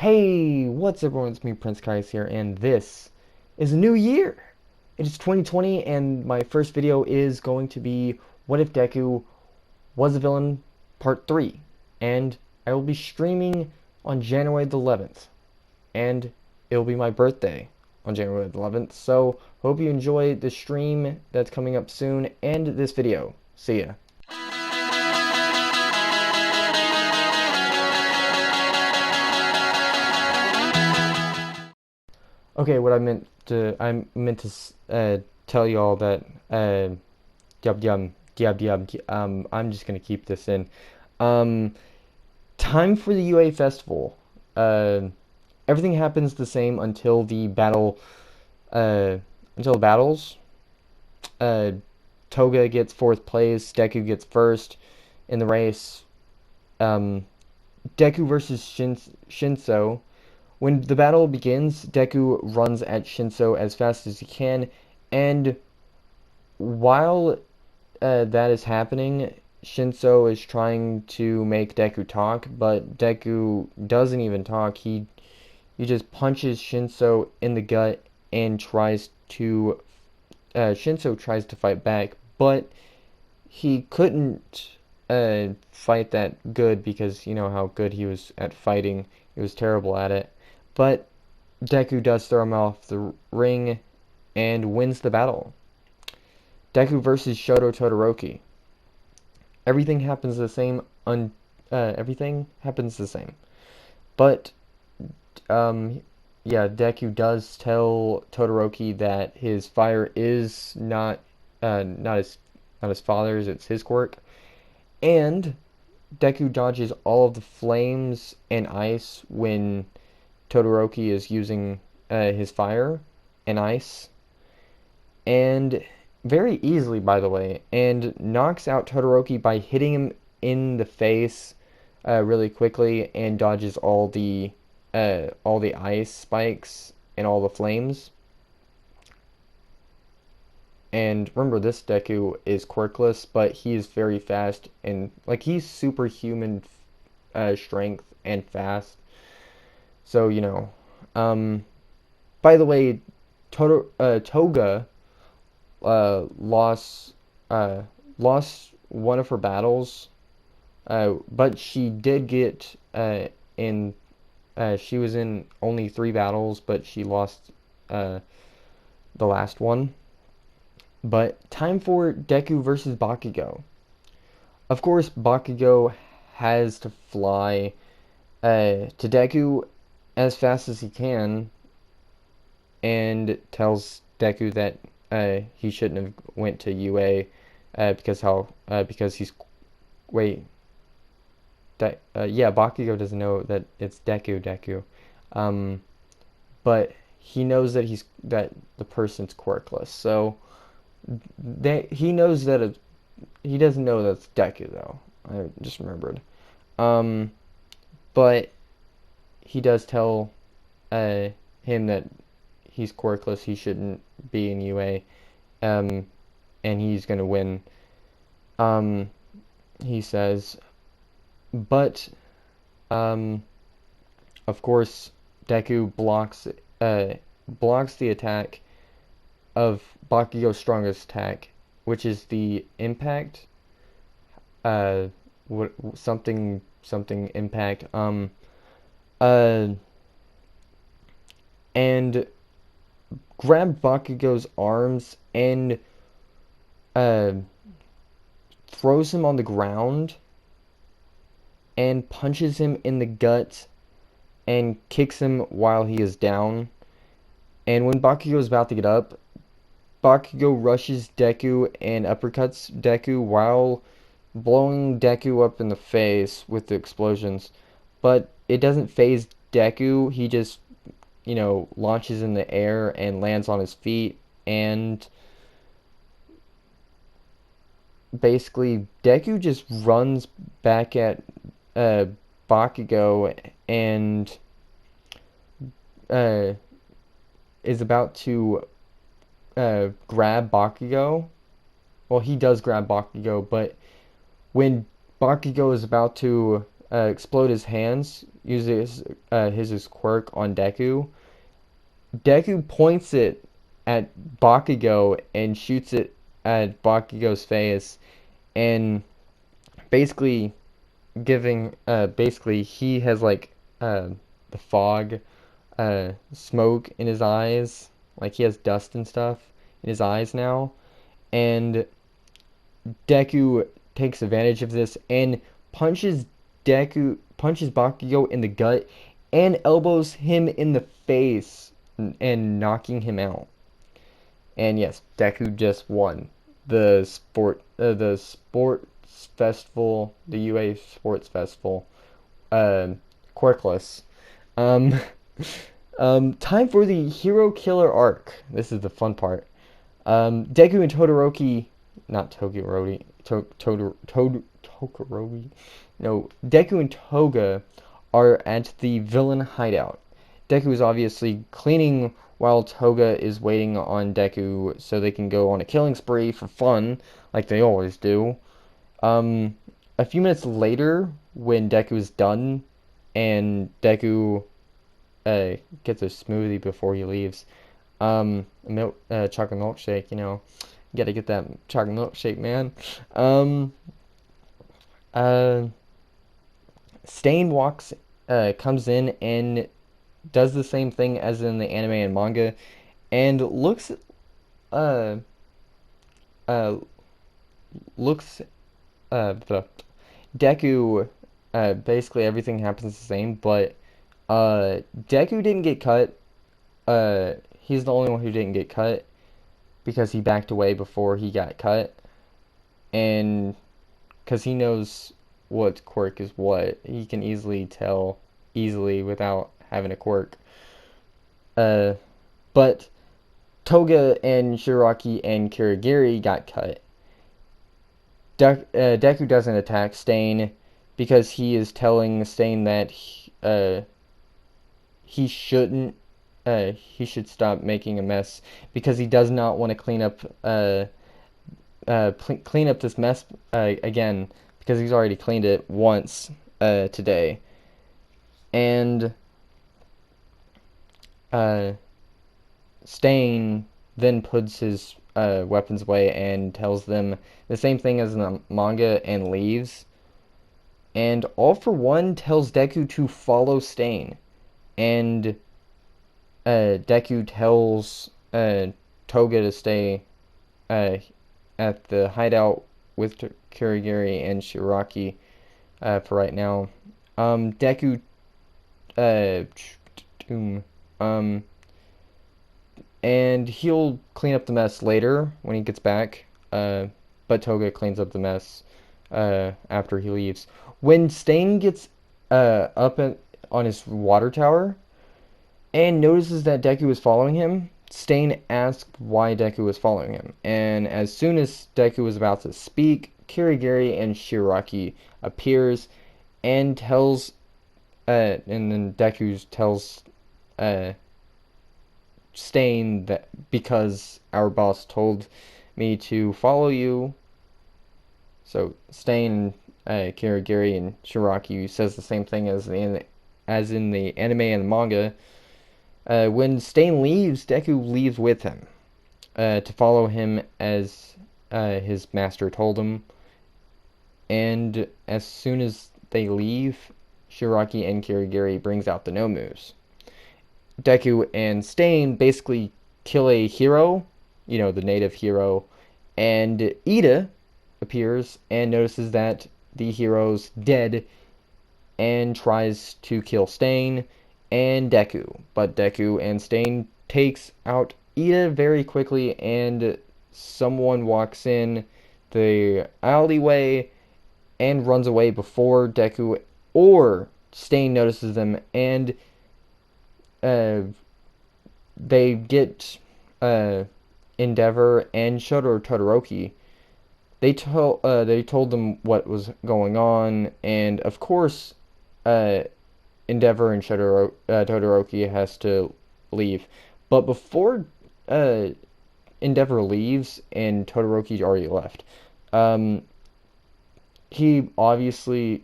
Hey, what's everyone? It's me, Prince Caius here, and this is a new year. It is 2020, and my first video is going to be What If Deku Was a Villain Part 3. And I will be streaming on January the 11th, and it will be my birthday on January the 11th. So, hope you enjoy the stream that's coming up soon and this video. See ya. Okay, I meant to tell y'all that I'm just gonna keep this in. Um, Time for the UA festival. Uh, Everything happens the same until the battle. Until the battles. Uh, Toga gets fourth place. Deku gets first in the race. Um, Deku versus Shinso. When the battle begins, Deku runs at Shinso as fast as he can, and while that is happening, Shinso is trying to make Deku talk, but Deku doesn't even talk. He just punches Shinso in the gut and tries to Shinso tries to fight back, but he couldn't fight that good because you know how good he was at fighting. He was terrible at it. But Deku does throw him off the ring and wins the battle. Deku versus Shoto Todoroki. Everything happens the same. Everything happens the same. But yeah, Deku does tell Todoroki that his fire is not his father's. It's his quirk. And Deku dodges all of the flames and ice when Todoroki is using his fire and ice, and very easily, by the way, and knocks out Todoroki by hitting him in the face really quickly, and dodges all the ice spikes and all the flames. And remember, this Deku is quirkless, but he is very fast and like he's superhuman strength and fast. So, you know, by the way, Toga lost one of her battles, but she did get in. She was in only 3 battles, but she lost the last one. But time for Deku versus Bakugo. Of course, Bakugo has to fly to Deku as fast as he can, and tells Deku that he shouldn't have went to UA because he's wait yeah, Bakugo doesn't know that it's Deku, but he knows that the person's quirkless, so he knows that he doesn't know that's Deku though. I just remembered, but he does tell him that he's quirkless, he shouldn't be in UA, and he's gonna win. He says, but of course Deku blocks the attack of Bakugo's strongest attack, which is the impact. Something impact. And grabbed Bakugo's arms and throws him on the ground and punches him in the gut and kicks him while he is down. And when Bakugo is about to get up, Bakugo rushes Deku and uppercuts Deku while blowing Deku up in the face with the explosions. But it doesn't phase Deku. He just, you know, launches in the air and lands on his feet, and basically Deku just runs back at Bakugo and is about to grab Bakugo. Well, he does grab Bakugo, but when Bakugo is about to explode his hands, uses his quirk on Deku. Deku points it at Bakugo and shoots it at Bakugo's face, and basically basically he has like the fog smoke in his eyes, like he has dust and stuff in his eyes now, and Deku takes advantage of this and punches Bakugo in the gut and elbows him in the face and knocking him out. And yes, Deku just won the sports festival, the UA Sports Festival, uh, quirkless. Um, time for the Hero Killer arc. This is the fun part. Deku and Todoroki, not Togoroki, Tokorogi. No, Deku and Toga are at the villain hideout. Deku is obviously cleaning while Toga is waiting on Deku so they can go on a killing spree for fun, like they always do. A few minutes later, when Deku is done and Deku gets a smoothie before he leaves, chocolate milkshake, you know, you gotta get that chocolate milkshake, man. Uh, Stain comes in and does the same thing as in the anime and manga, and uh, uh, looks, the Deku, basically everything happens the same, but, Deku didn't get cut. He's the only one who didn't get cut because he backed away before he got cut, and because he knows what quirk is what, he can easily tell without having a quirk. Uh, but Toga and Shiraki and Kirigiri got cut. Deku doesn't attack Stain because he is telling Stain that he shouldn't. He should stop making a mess because he does not want to clean up this mess again because he's already cleaned it once today. And Stain then puts his weapons away and tells them the same thing as in the manga and leaves. And All For One tells Deku to follow Stain. And Deku tells Toga to stay at the hideout with Kirigiri and Shiraki for right now. Deku and he'll clean up the mess later when he gets back. But Toga cleans up the mess after he leaves. When Stain gets on his water tower and notices that Deku is following him, Stain asks why Deku was following him. And as soon as Deku was about to speak, Kirigiri and Shiraki appears and tells, and then Deku tells Stain that because our boss told me to follow you. So Stain, Kirigiri, and Shiraki says the same thing as in the anime and manga. When Stain leaves, Deku leaves with him to follow him as his master told him. And as soon as they leave, Shiraki and Kirigiri brings out the Nomus. Deku and Stain basically kill a hero, you know, the native hero, and Ida appears and notices that the hero's dead and tries to kill Stain and Deku. But Deku and Stain takes out Ida very quickly, and someone walks in the alleyway and runs away before Deku or Stain notices them, and they get Endeavor and Todoroki. They told them what was going on, and of course, Endeavor and Todoroki has to leave. But before Endeavor leaves, and Todoroki already left, he obviously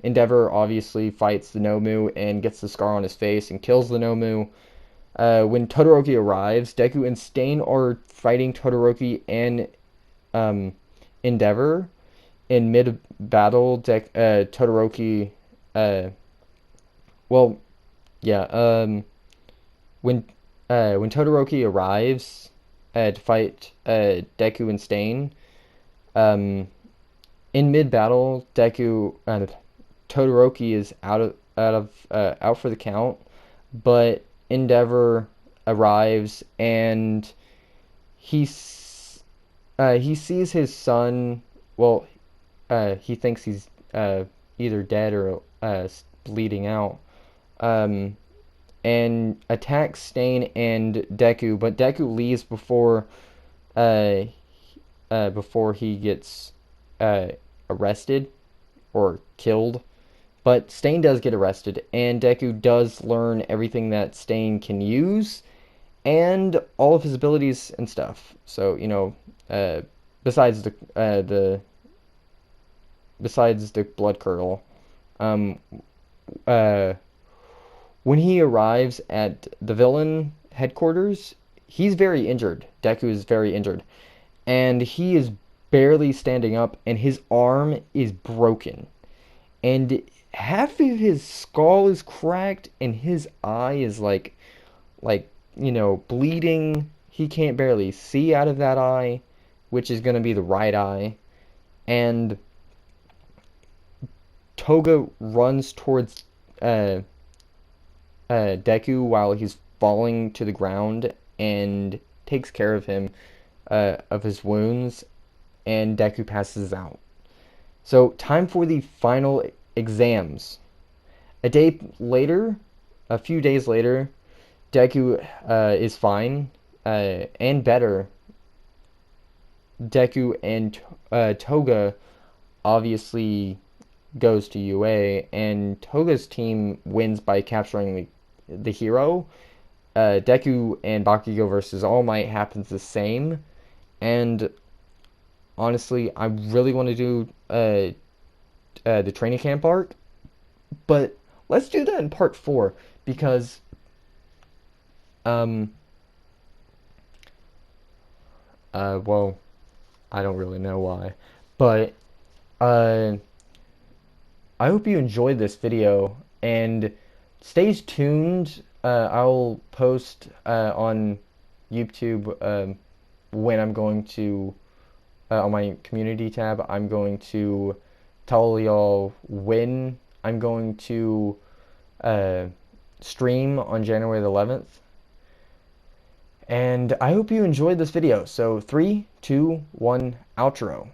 Endeavor obviously fights the Nomu and gets the scar on his face and kills the Nomu. When Todoroki arrives, Deku and Stain are fighting Todoroki and um, Endeavor. In mid battle, Todoroki, uh, well, yeah, when when Todoroki arrives to fight Deku and Stain, um, in mid battle, Deku Todoroki is out for the count, but Endeavor arrives and he he sees his son. Well, he thinks he's either dead or bleeding out. Um, and attacks Stain and Deku, but Deku leaves uh, before he gets uh, arrested or killed. But Stain does get arrested, and Deku does learn everything that Stain can use and all of his abilities and stuff. So uh, besides the besides the blood curdle, um, uh, when he arrives at the villain headquarters, he's very injured. Deku is very injured, and he is barely standing up, and his arm is broken, and half of his skull is cracked, and his eye is bleeding. He can't barely see out of that eye, which is going to be the right eye. And Toga runs towards Deku while he's falling to the ground and takes care of him of his wounds, and Deku passes out. So, time for the final exams. A day later, a few days later, Deku is fine and better. Deku and Toga obviously goes to UA, and Toga's team wins by capturing the hero. Deku and Bakugo versus All Might happens the same, and honestly, I really want to do the training camp arc, but let's do that in part 4 because um well, I don't really know why, but uh I hope you enjoyed this video and stay tuned. I'll post on YouTube when I'm going to on my community tab. I'm going to tell y'all when I'm going to uh, stream on January the 11th. And I hope you enjoyed this video. So 3, 2, 1, outro.